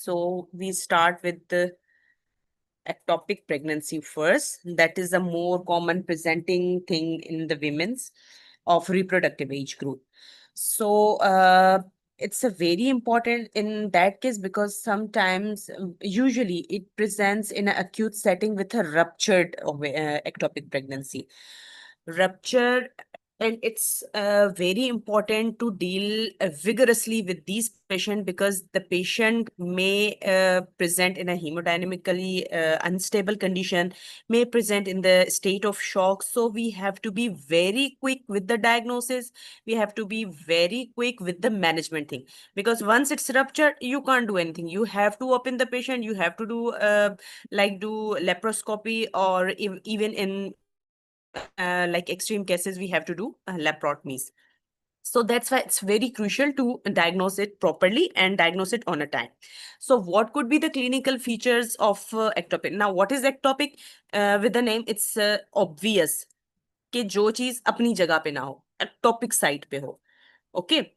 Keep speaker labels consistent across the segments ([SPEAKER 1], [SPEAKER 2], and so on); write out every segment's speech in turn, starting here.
[SPEAKER 1] So we start with the ectopic pregnancy first. That is a more common presenting thing in the women's of reproductive age group. So it's a very important in that case because sometimes, usually it presents in an acute setting with a ruptured ectopic pregnancy. Rupture, and it's very important to deal vigorously with these patients because the patient may present in a hemodynamically unstable condition, may present in the state of shock. So we have to be very quick with the diagnosis. We have to be very quick with the management thing because once it's ruptured, you can't do anything. You have to open the patient. You have to do do laparoscopy, or even in like extreme cases, we have to do laparotomies. So that's why it's very crucial to diagnose it properly and diagnose it on a time. So what could be the clinical features of ectopic? Now, what is ectopic? With the name, it's obvious कि जो चीज अपनी जगह पे ना हो, ectopic site पे हो. Okay.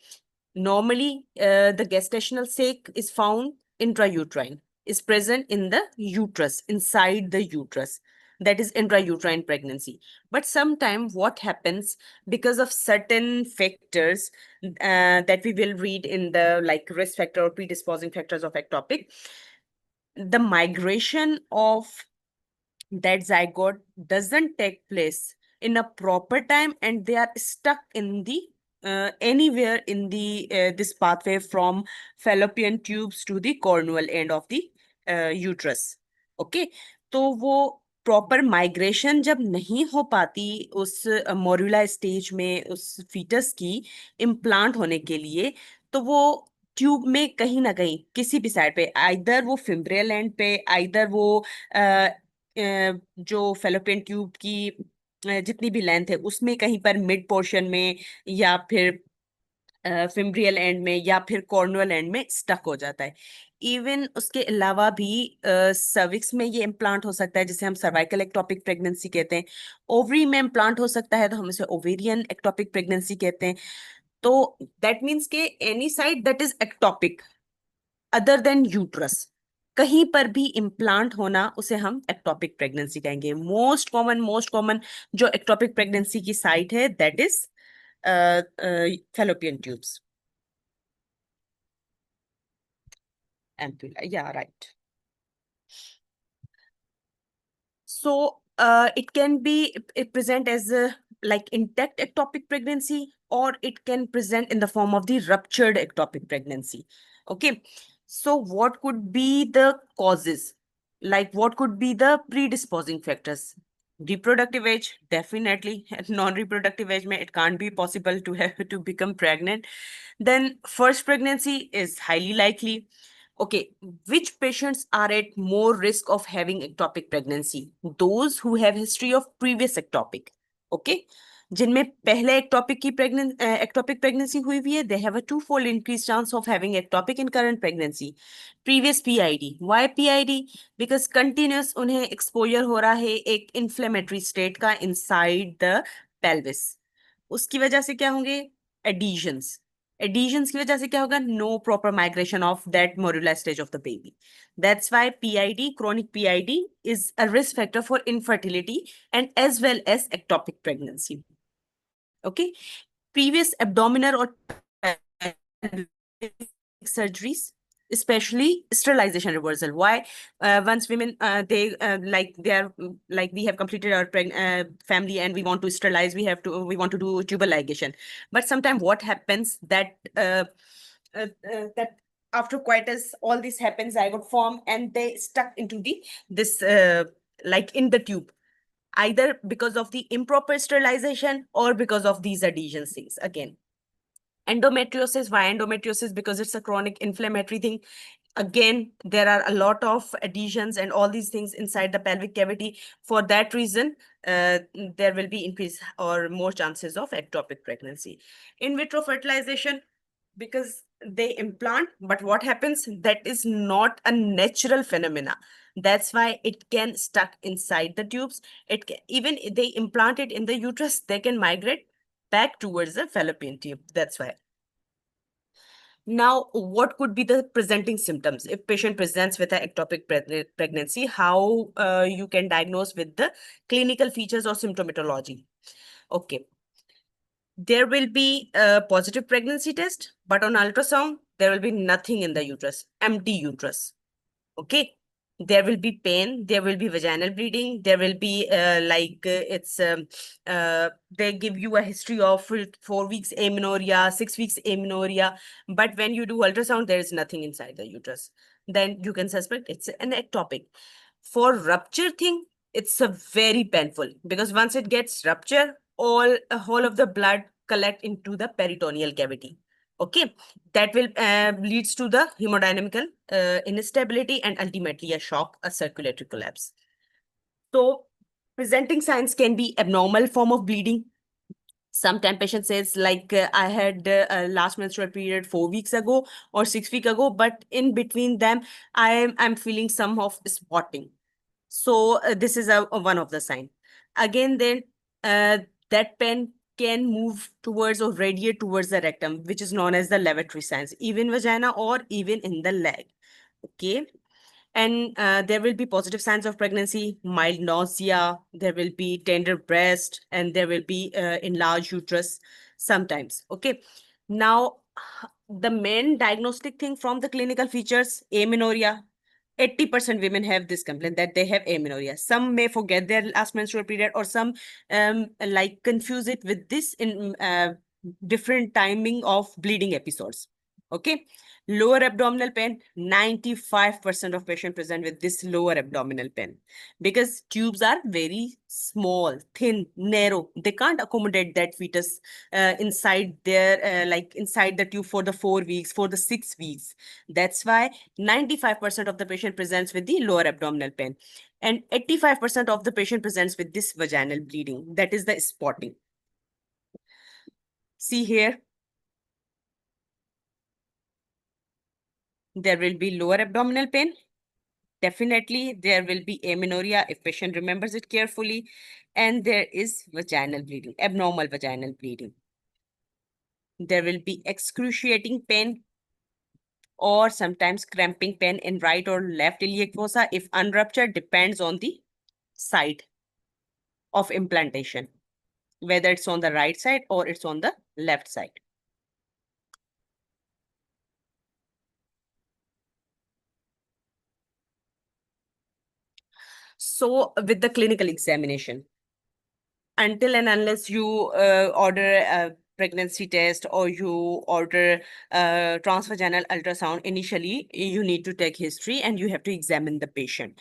[SPEAKER 1] Normally, the gestational sac is found intrauterine, is present in the uterus, inside the uterus. That is intrauterine pregnancy. But sometimes what happens because of certain factors that we will read in the like risk factor or predisposing factors of ectopic, the migration of that zygote doesn't take place in a proper time, and they are stuck in the anywhere in the this pathway from fallopian tubes to the cornual end of the uterus. Okay. तो वो proper migration जब नहीं हो पाती उस morula stage में उस foetus की इम्प्लांट होने के लिए, तो वो ट्यूब में कहीं ना कहीं किसी भी साइड पे, आइदर वो फिम्ब्रियल एंड पे, आइदर वो जो फेलोपियन ट्यूब की जितनी भी लेंथ है उसमें कहीं पर मिड पोर्शन में, या फिर फिम्ब्रियल एंड में, या फिर कॉर्नुअल एंड में स्टक हो जाता है. इवन उसके अलावा भी सर्विक्स में ये इम्प्लांट हो सकता है, जिसे हम सर्वाइकल एक्टोपिक प्रेगनेंसी कहते हैं. ओवरी में इम्प्लांट हो सकता है, तो हम इसे ओवेरियन एक्टोपिक प्रेगनेंसी कहते हैं. तो दैट मीन्स के any side that is ectopic other than uterus, कहीं पर भी इम्प्लांट होना, उसे हम एक्टोपिक प्रेगनेंसी कहेंगे. मोस्ट कॉमन जो एक्टोपिक प्रेगनेंसी की साइट है that is fallopian tubes. Ampulla, yeah, right. So it can be it present as a like intact ectopic pregnancy, or it can present in the form of the ruptured ectopic pregnancy. Okay. So what could be the causes? Like what could be the predisposing factors? Reproductive age, definitely. At non-reproductive age it can't be possible to have to become pregnant. Then first pregnancy is highly likely. Okay, which patients are at more risk of having ectopic pregnancy? Those who have history of previous ectopic. Okay, जिनमें पहले ectopic pregnancy हुई हुई है, they have a twofold increased chance of having ectopic in current pregnancy. Previous PID. Why PID? Because continuous उन्हें exposure हो रहा है एक inflammatory state का inside the pelvis. उसकी वजह से क्या होंगे? Adhesions. Adhesions की वजह से क्या होगा? No proper migration of that morula stage of the baby. That's why PID, chronic PID, is a risk factor for infertility and as well as ectopic pregnancy. Okay. Previous abdominal or surgeries, especially sterilization reversal. Why? Once women they they are like, we have completed our family and we want to sterilize, we want to do tubal ligation. But sometimes what happens that that after coitus all this happens, zygote form, and they stuck into the this like in the tube, either because of the improper sterilization or because of these adhesion things. Again, endometriosis. Why endometriosis? Because it's a chronic inflammatory thing. Again, there are a lot of adhesions and all these things inside the pelvic cavity. For that reason, there will be increase or more chances of ectopic pregnancy. In vitro fertilization, because they implant, but what happens? That is not a natural phenomena. That's why it can stuck inside the tubes. Even if they implant it in the uterus, they can migrate back towards the fallopian tube. That's why. Now, what could be the presenting symptoms? If patient presents with an ectopic pregnancy, how you can diagnose with the clinical features or symptomatology? Okay, there will be a positive pregnancy test, but on ultrasound, there will be nothing in the uterus, empty uterus. Okay. There will be pain, there will be vaginal bleeding, there will be they give you a history of 4 weeks amenorrhea, 6 weeks amenorrhea, but when you do ultrasound, there is nothing inside the uterus. Then you can suspect it's an ectopic. For rupture thing, it's a very painful because once it gets rupture, all a whole of the blood collect into the peritoneal cavity. Okay, that will leads to the hemodynamical instability and ultimately a shock, a circulatory collapse. So presenting signs can be abnormal form of bleeding. Sometimes patient says like I had a last menstrual period 4 weeks ago or 6 weeks ago, but in between them I'm feeling some of spotting. So this is one of the sign. Again, then that pen can move towards or radiate towards the rectum, which is known as the lavatory signs, even vagina or even in the leg. Okay. And there will be positive signs of pregnancy, mild nausea, there will be tender breast, and there will be enlarged uterus sometimes. Okay. Now, the main diagnostic thing from the clinical features, amenorrhea. 80% women have this complaint that they have amenorrhea. Some may forget their last menstrual period, or some like confuse it with this in different timing of bleeding episodes. Okay. Lower abdominal pain, 95% of patients present with this lower abdominal pain because tubes are very small, thin, narrow. They can't accommodate that fetus inside their, like inside the tube for the 4 weeks, for the 6 weeks. That's why 95% of the patient presents with the lower abdominal pain. And 85% of the patient presents with this vaginal bleeding. That is the spotting. See here, there will be lower abdominal pain. Definitely, there will be amenorrhea if patient remembers it carefully. And there is vaginal bleeding, abnormal vaginal bleeding. There will be excruciating pain or sometimes cramping pain in right or left iliac fossa if unruptured, depends on the side of implantation, whether it's on the right side or it's on the left side. So with the clinical examination, until and unless you order a pregnancy test or you order transvaginal ultrasound, initially you need to take history and you have to examine the patient.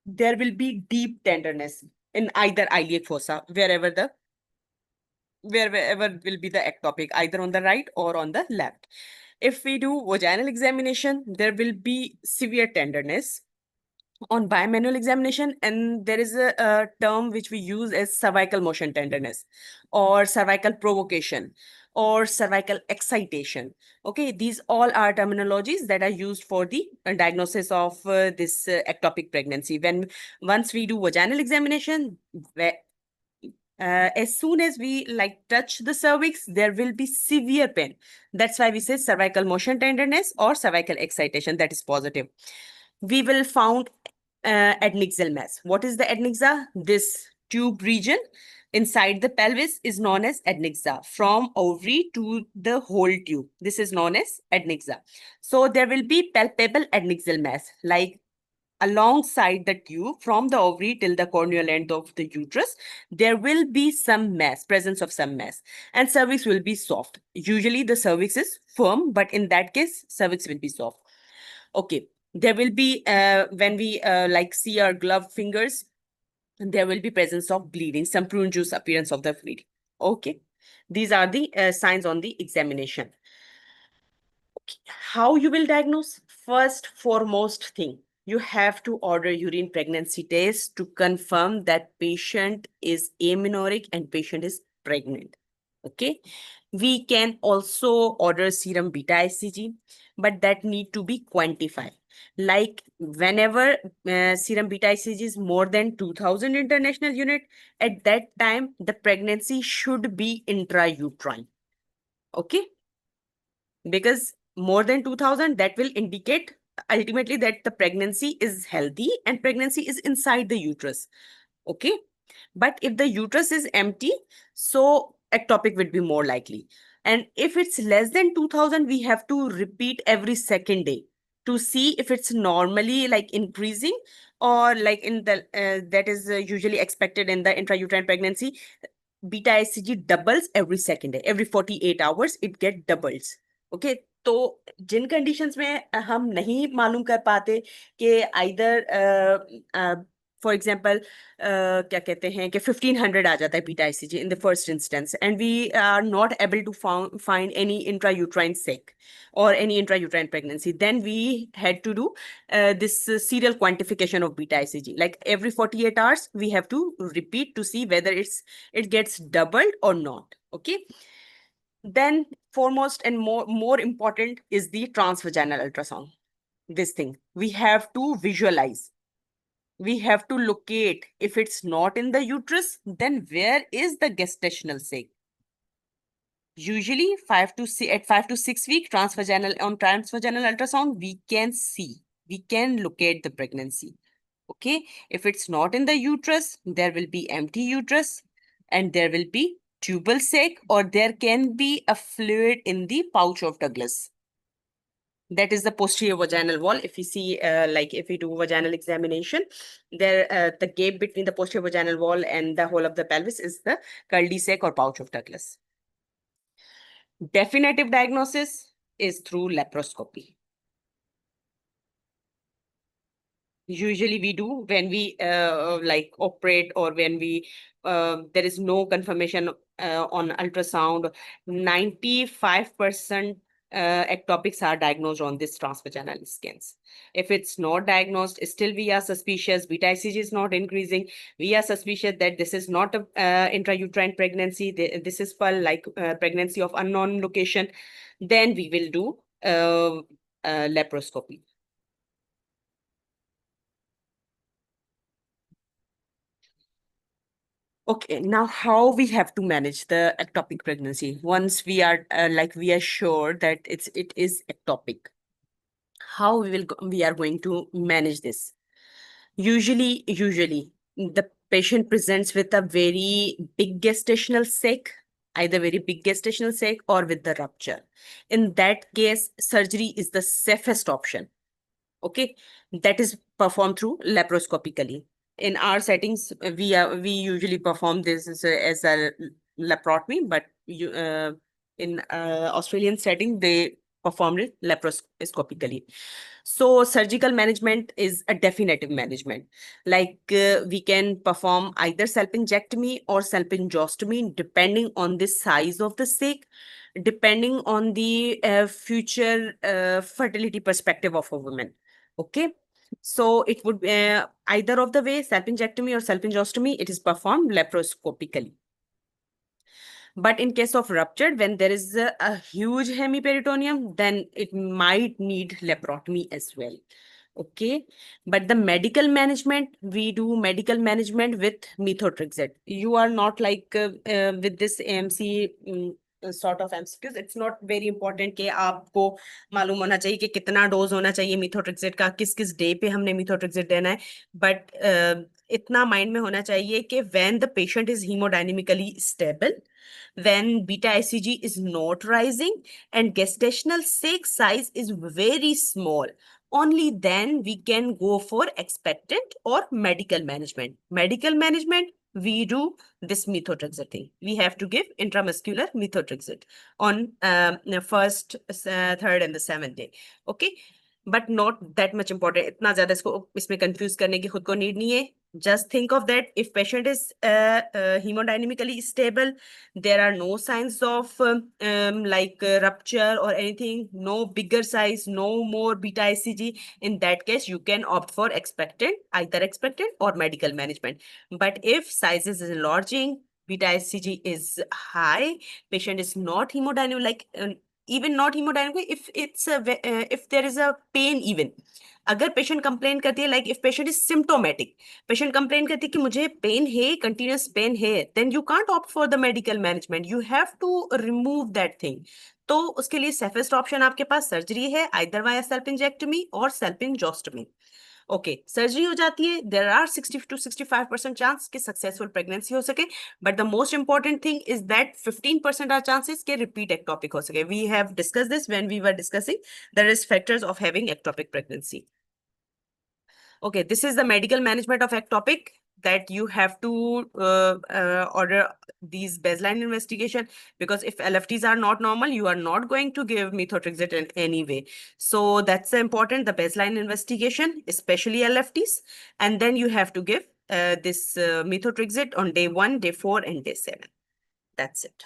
[SPEAKER 1] There will be deep tenderness in either iliac fossa, wherever will be the ectopic, either on the right or on the left. If we do vaginal examination, there will be severe tenderness on bimanual examination, and there is a term which we use as cervical motion tenderness or cervical provocation or cervical excitation. Okay, these all are terminologies that are used for the diagnosis of this ectopic pregnancy. When once we do vaginal examination, as soon as we like touch the cervix, there will be severe pain. That's why we say cervical motion tenderness or cervical excitation. That is positive. We will found adnexal mass. What is the adnexa? This tube region inside the pelvis is known as adnexa. From ovary to the whole tube, this is known as adnexa. So there will be palpable adnexal mass, like alongside the tube from the ovary till the corneal end of the uterus, there will be some mass, presence of some mass, and cervix will be soft. Usually the cervix is firm, but in that case, cervix will be soft. Okay, there will be, when we like see our gloved fingers, there will be presence of bleeding, some prune juice appearance of the bleeding. Okay, these are the signs on the examination. How you will diagnose? First foremost thing, you have to order urine pregnancy test to confirm that patient is amenorrheic and patient is pregnant. Okay, we can also order serum beta hcg, but that need to be quantified. Like whenever serum beta hcg is more than 2000 international unit, at that time the pregnancy should be intrauterine. Okay, because more than 2000, that will indicate ultimately that the pregnancy is healthy and pregnancy is inside the uterus. Okay. But if the uterus is empty, so ectopic would be more likely. And if it's less than 2000, we have to repeat every second day to see if it's normally like increasing, or like in the that is usually expected in the intrauterine pregnancy. Beta hcg doubles every second day, every 48 hours it get doubles. Okay. तो जिन conditions में हम नहीं मालूम कर पाते कि either for example क्या कहते हैं कि 1500 आ जाता है beta ICG in the first instance, and we are not able to find any intrauterine sac or any intrauterine pregnancy, then we had to do this serial quantification of beta ICG. Like every 48 hours, we have to repeat to see whether it gets doubled or not. Okay. Then foremost and more important is the transvaginal ultrasound. This thing we have to visualize. We have to locate if it's not in the uterus, then where is the gestational sac? Usually 5 to 6 week transvaginal ultrasound, we can locate the pregnancy. Okay. If it's not in the uterus, there will be empty uterus and there will be tubal sac, or there can be a fluid in the pouch of Douglas. That is the posterior vaginal wall. If you see, like if we do vaginal examination, there the gap between the posterior vaginal wall and the whole of the pelvis is the Culdee sac or pouch of Douglas. Definitive diagnosis is through laparoscopy. Usually we do when we like operate, or when we there is no confirmation on ultrasound. 95% ectopics are diagnosed on this transvaginal scans. If it's not diagnosed, still we are suspicious, beta ICG is not increasing, we are suspicious that this is not a intrauterine pregnancy, this is for like pregnancy of unknown location, then we will do laparoscopy. Okay, now how we have to manage the ectopic pregnancy once we are we are sure that it is ectopic. How we are going to manage this? Usually the patient presents with a very big gestational sac, either very big gestational sac or with the rupture. In that case, surgery is the safest option. Okay, that is performed through laparoscopically. In our settings, we usually perform this as a laparotomy, but in Australian setting, they performed it laparoscopically. So surgical management is a definitive management. Like we can perform either salpingectomy or salpingostomy depending on the size of the sac, depending on the future fertility perspective of a woman. Okay. So it would be either of the way, salpingectomy or salpingostomy, it is performed laparoscopically. But in case of rupture, when there is a huge hemiperitoneum, then it might need laparotomy as well. Okay. But the medical management, we do medical management with methotrexate. You are not like with this AMC sort of MCQs. It's not very important कि आपको मालूम होना चाहिए कि कितना dose होना चाहिए methotrexate का, किस किस डे पे हमने methotrexate देना है. But इतना माइंड में होना चाहिए कि when the patient is hemodynamically stable, when beta ICG is not rising and gestational sac size is very small, only then we can go for expectant or medical management. Medical management, we do this methotrexate thing. We have to give intramuscular methotrexate on the first, third, and the 7th day. Okay. But not that much important. इतना ज़्यादा इसमें confuse करने की खुद को need नहीं है. Just think of that. If patient is hemodynamically stable, there are no signs of rupture or anything, no bigger size, no more beta ICG. In that case, you can opt for expectant, either expectant or medical management. But if size is enlarging, beta ICG is high, patient is not hemodynamic, even not hemodynamic, if there is a pain even, अगर patient complain करती है, like if patient is symptomatic, patient complain करती है कि मुझे pain है, continuous pain है, then you can't opt for the medical management, you have to remove that thing. तो उसके लिए सेफेस्ट ऑप्शन आपके पास सर्जरी है, आइदर वाया सेल्फिंजेक्टमी और सेल्फिंजोस्टमी। ओके, सर्जरी हो जाती है, देर आर 60 to 65% चांस कि सक्सेसफुल प्रेगनेंसी हो सके, but the most important thing is that 15% are chances के रिपीट एक्टोपिक हो सके। We have discuss this when we were discussing the risk factors of having ectopic pregnancy. Okay, this is the medical management of ectopic, that you have to order these baseline investigation, because if LFTs are not normal, you are not going to give methotrexate in any way. So that's important, the baseline investigation, especially LFTs. And then you have to give this methotrexate on day 1, day 4, and day 7. That's it.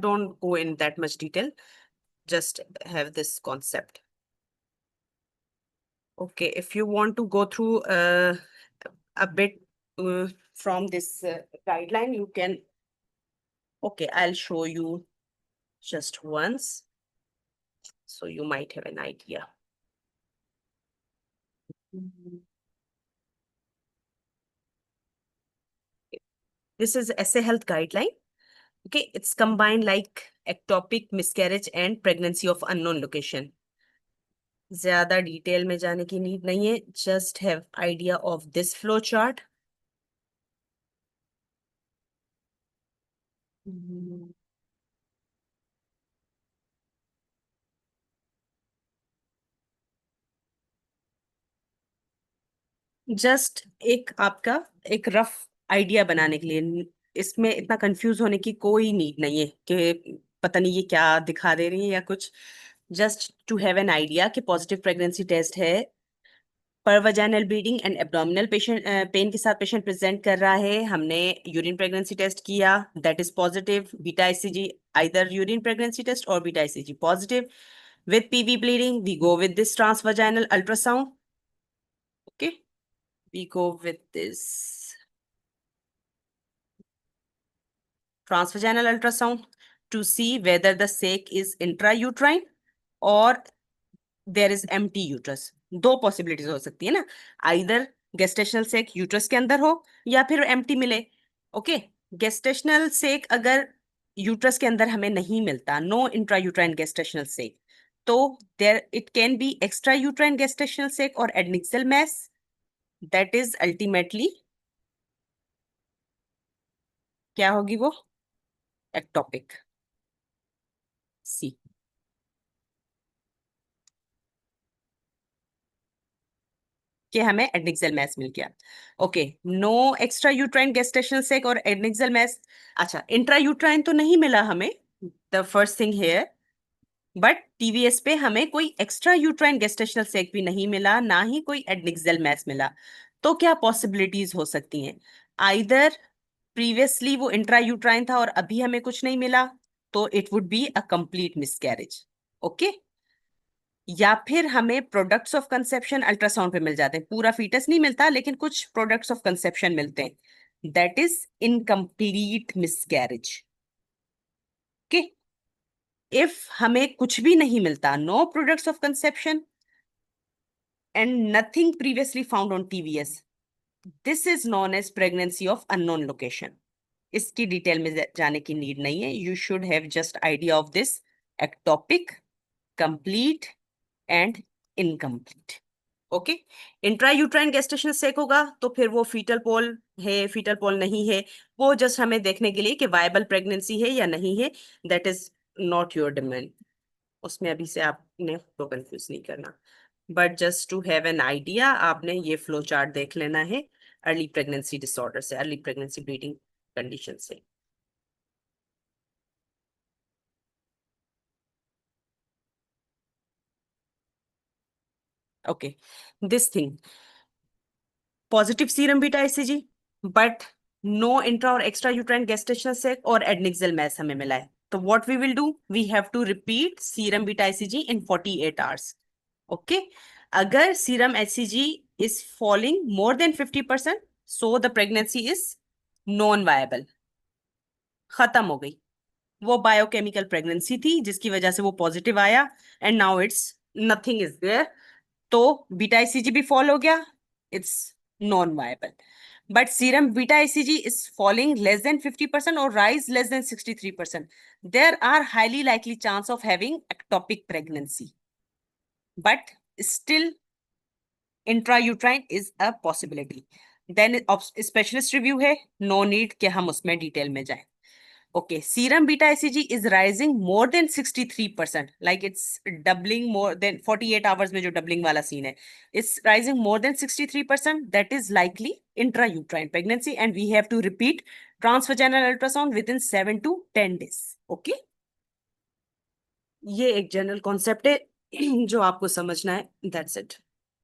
[SPEAKER 1] Don't go in that much detail. Just have this concept. Okay, if you want to go through a bit from this guideline, you can. Okay, I'll show you just once, so you might have an idea. This is SA Health guideline. Okay, it's combined like ectopic, miscarriage, and pregnancy of unknown location. ज्यादा detail में जाने की need नहीं है, just have idea of this flow chart. Just एक आपका एक rough idea बनाने के लिए, इसमें इतना कंफ्यूज होने की कोई नीड नहीं है कि पता नहीं ये क्या दिखा दे रही है या कुछ। Just to have an idea कि पॉजिटिव प्रेगनेंसी टेस्ट है, पर vaginal bleeding and abdominal patient pain के साथ पेशेंट प्रेजेंट कर रहा है, हमने यूरिन प्रेगनेंसी टेस्ट किया, that is positive, beta ICG, either urine pregnancy test और beta ICG positive, with PV bleeding, we go with this transvaginal ultrasound. Okay, we go with this transvaginal ultrasound to see whether the sac is intrauterine or there is empty uterus. दो possibilities हो सकती है ना, either gestational सेक uterus के अंदर हो या फिर एम्प्टी मिले। ओके, गेस्टेशनल सेक अगर यूट्रस के अंदर हमें नहीं मिलता, नो इंट्रायूट्राइन गेस्टेशनल सेक, तो there it can be extra uterine gestational sac और adnexal mass, that is ultimately क्या होगी वो, एक्टोपिक सी। कि हमें एडनिक्सल मैस मिल गया। Okay, no extra uterine gestational sac और एडनिक्सल मैस। अच्छा, इंट्रा यूट्राइन तो नहीं मिला हमें, the first thing here, but TVS पे हमें कोई एक्स्ट्रा यूट्राइन गेस्टेशनल सेक भी नहीं मिला, ना ही कोई एडनिक्सल मैस मिला। तो क्या पॉसिबिलिटीज हो सकती हैं, आइदर प्रीवियसली वो इंट्रा यूट्राइन था और अभी हमें कुछ नहीं मिला, तो it would be a complete miscarriage. Okay, या फिर हमें प्रोडक्ट्स ऑफ कंसेप्शन अल्ट्रासाउंड पे मिल जाते हैं, पूरा फीटस नहीं मिलता लेकिन कुछ प्रोडक्ट्स ऑफ कंसेप्शन मिलते हैं, that is incomplete miscarriage. Okay, if हमें कुछ भी नहीं मिलता, no products of conception and nothing previously found on TVS, this is known as pregnancy of unknown location. इसकी डिटेल में जाने की नीड नहीं है, you should have just idea of this ectopic, complete and incomplete. Okay, intrauterine gestation sac होगा तो फिर वो फीटल पोल है, फीटल पोल नहीं है, वो जस्ट हमें देखने के लिए कि वायबल प्रेगनेंसी है या नहीं है, that is not your demand. उसमें अभी से आपने तो कंफ्यूज नहीं करना, but just to have an idea आपने ये फ्लो चार्ट देख लेना है अर्ली प्रेगनेंसी डिसऑर्डर से, अर्ली प्रेगनेंसी ब्लीडिंग कंडीशन से। Okay, this thing, positive serum beta hCG, but no intra और एक्स्ट्रा यूट्राइन गेस्टेशनल सेक और एडनिक्सल मैस हमें मिला है, तो what we will do, we have to repeat serum beta ICG in 48 hours. Okay, अगर serum HCG is falling more than 50%, so the pregnancy is non viable, खत्म हो गई। वो बायोकेमिकल प्रेगनेंसी थी जिसकी वजह से वो पॉजिटिव आया, and now it's nothing is there. तो बीटा आईसीजी भी फॉल हो गया, it's non viable. But serum beta hCG is falling less than 50% और rise less than 63%, there are highly likely chance of having ectopic pregnancy, but still intrauterine is a possibility. Then specialist review है, no need कि हम उसमें detail में जाएं। Okay, serum beta ICG is rising more than 63%, like it's doubling more than 48 hours में जो doubling वाला scene है, it's rising more than 63%, that is likely intrauterine pregnancy and we have to repeat transvaginal ultrasound within 7 to 10 days. Okay, ये एक general concept है जो आपको समझना है, that's it.